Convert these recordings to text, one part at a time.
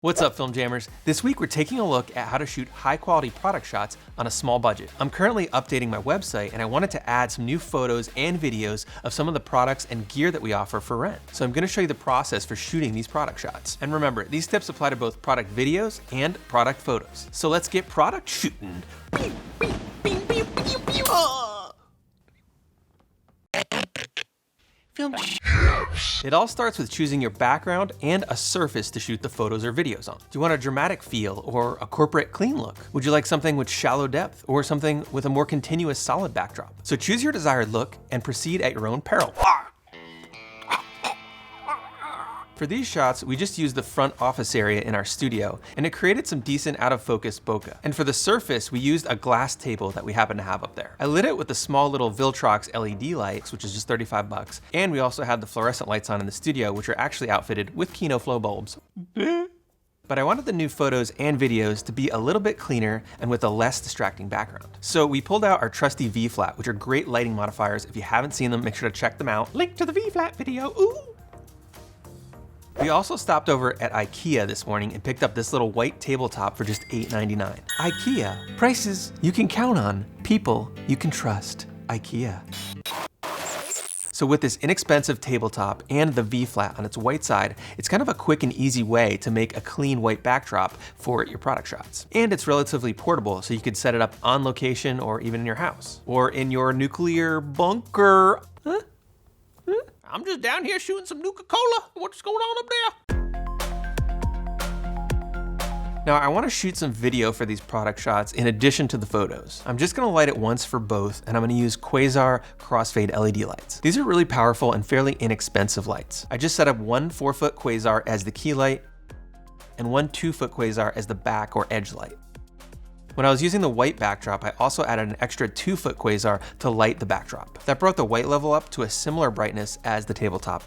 What's up, Film Jammers? This week we're taking a look at how to shoot high quality product shots on a small budget. I'm currently updating my website and I wanted to add some new photos and videos of some of the products and gear that we offer for rent. So I'm gonna show you the process for shooting these product shots. And remember, these tips apply to both product videos and product photos. So let's get product shooting. It all starts with choosing your background and a surface to shoot the photos or videos on. Do you want a dramatic feel or a corporate clean look? Would you like something with shallow depth or something with a more continuous solid backdrop? So choose your desired look and proceed at your own peril. For these shots, we just used the front office area in our studio, and it created some decent out of focus bokeh. And for the surface, we used a glass table that we happen to have up there. I lit it with the small little Viltrox LED lights, which is just 35 bucks. And we also had the fluorescent lights on in the studio, which are actually outfitted with Kino Flow bulbs. But I wanted the new photos and videos to be a little bit cleaner and with a less distracting background. So we pulled out our trusty V-flat, which are great lighting modifiers. If you haven't seen them, make sure to check them out. Link to the V-flat video, ooh! We also stopped over at Ikea this morning and picked up this little white tabletop for just $8.99. Ikea, prices you can count on, people you can trust. Ikea. So with this inexpensive tabletop and the V-flat on its white side, it's kind of a quick and easy way to make a clean white backdrop for your product shots. And it's relatively portable, so you could set it up on location or even in your house. Or in your nuclear bunker. Huh? I'm just down here shooting some Nuka-Cola. What's going on up there? Now, I want to shoot some video for these product shots in addition to the photos. I'm just going to light it once for both, and I'm going to use Quasar Crossfade LED lights. These are really powerful and fairly inexpensive lights. I just set up one 4-foot Quasar as the key light and one 2-foot Quasar as the back or edge light. When I was using the white backdrop, I also added an extra 2-foot Quasar to light the backdrop. That brought the white level up to a similar brightness as the tabletop.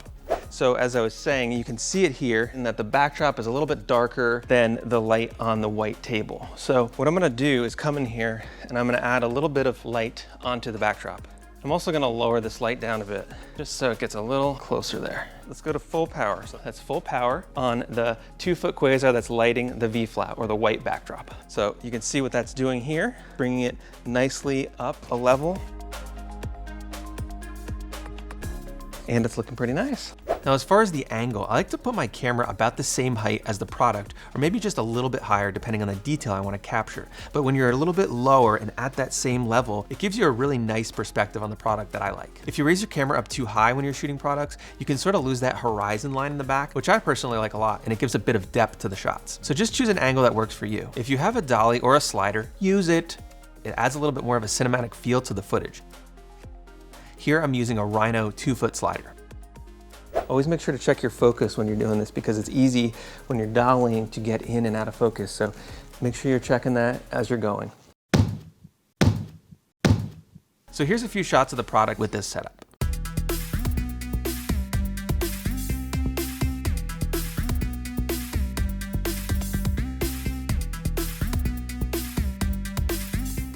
So as I was saying, you can see it here in that the backdrop is a little bit darker than the light on the white table. So what I'm gonna do is come in here and I'm gonna add a little bit of light onto the backdrop. I'm also gonna lower this light down a bit, just so it gets a little closer there. Let's go to full power. So that's full power on the 2-foot Quasar that's lighting the V-flat or the white backdrop. So you can see what that's doing here, bringing it nicely up a level. And it's looking pretty nice. Now, as far as the angle, I like to put my camera about the same height as the product, or maybe just a little bit higher depending on the detail I want to capture. But when you're a little bit lower and at that same level, it gives you a really nice perspective on the product that I like. If you raise your camera up too high when you're shooting products, you can sort of lose that horizon line in the back, which I personally like a lot, and it gives a bit of depth to the shots. So just choose an angle that works for you. If you have a dolly or a slider, use it. It adds a little bit more of a cinematic feel to the footage. Here I'm using a Rhino 2-foot slider. Always make sure to check your focus when you're doing this because it's easy when you're dollying to get in and out of focus. So make sure you're checking that as you're going. So here's a few shots of the product with this setup.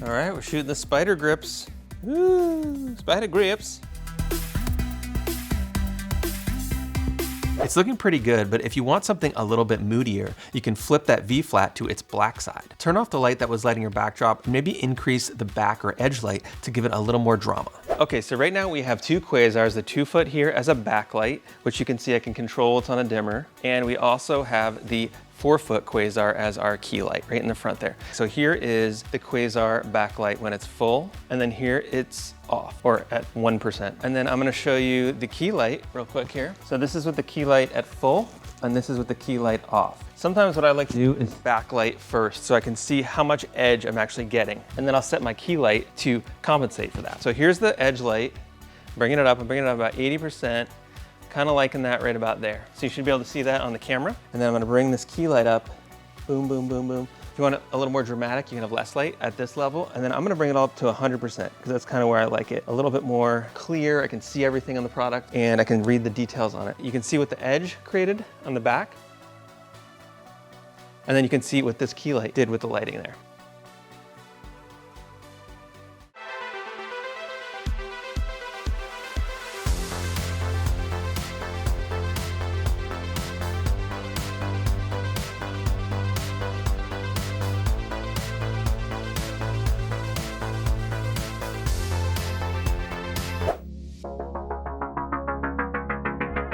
All right, we're shooting the spider grips. Ooh, spider grips. It's looking pretty good, but if you want something a little bit moodier, you can flip that V-flat to its black side. Turn off the light that was lighting your backdrop and maybe increase the back or edge light to give it a little more drama. Okay, so right now we have 2 Quasars, the 2-foot here as a backlight, which you can see I can control, it's on a dimmer. And we also have the 4-foot Quasar as our key light right in the front there. So here is the Quasar backlight when it's full, and then here it's off or at 1%. And then I'm gonna show you the key light real quick here. So this is with the key light at full, and this is with the key light off. Sometimes what I like to do is backlight first so I can see how much edge I'm actually getting. And then I'll set my key light to compensate for that. So here's the edge light, bringing it up, I'm bringing it up about 80%. Kind of liking that right about there. So you should be able to see that on the camera. And then I'm gonna bring this key light up, boom, boom, boom, boom. If you want it a little more dramatic, you can have less light at this level. And then I'm gonna bring it all up to 100% because that's kind of where I like it. A little bit more clear, I can see everything on the product and I can read the details on it. You can see what the edge created on the back. And then you can see what this key light did with the lighting there.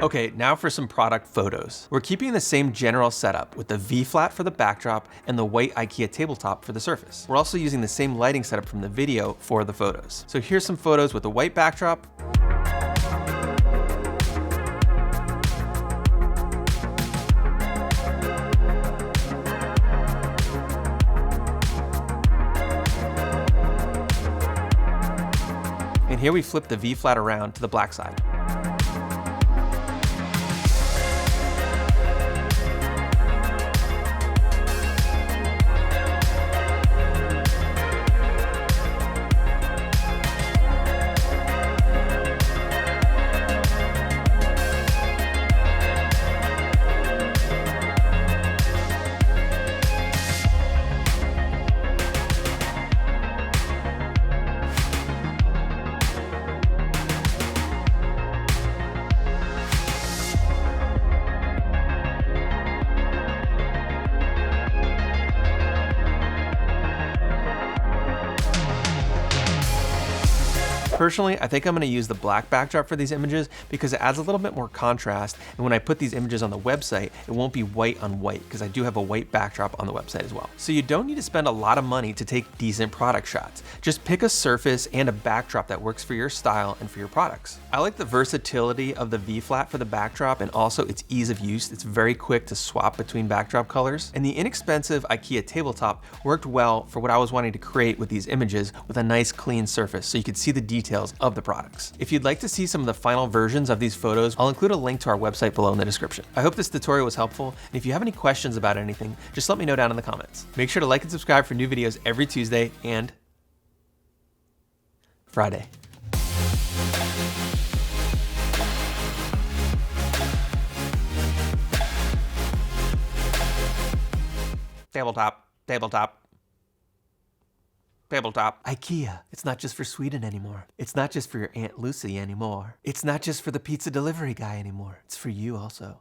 Okay, now for some product photos. We're keeping the same general setup with the V-flat for the backdrop and the white Ikea tabletop for the surface. We're also using the same lighting setup from the video for the photos. So here's some photos with the white backdrop, and here we flip the V-flat around to the black side. Personally, I think I'm gonna use the black backdrop for these images because it adds a little bit more contrast, and when I put these images on the website, it won't be white on white because I do have a white backdrop on the website as well. So you don't need to spend a lot of money to take decent product shots. Just pick a surface and a backdrop that works for your style and for your products. I like the versatility of the V-flat for the backdrop and also its ease of use. It's very quick to swap between backdrop colors. And the inexpensive Ikea tabletop worked well for what I was wanting to create with these images with a nice clean surface so you could see the details of the products. If you'd like to see some of the final versions of these photos, I'll include a link to our website below in the description. I hope this tutorial was helpful, and if you have any questions about anything, just let me know down in the comments. Make sure to like and subscribe for new videos every Tuesday and Friday. Tabletop, tabletop. Tabletop. Ikea. It's not just for Sweden anymore. It's not just for your Aunt Lucy anymore. It's not just for the pizza delivery guy anymore. It's for you also.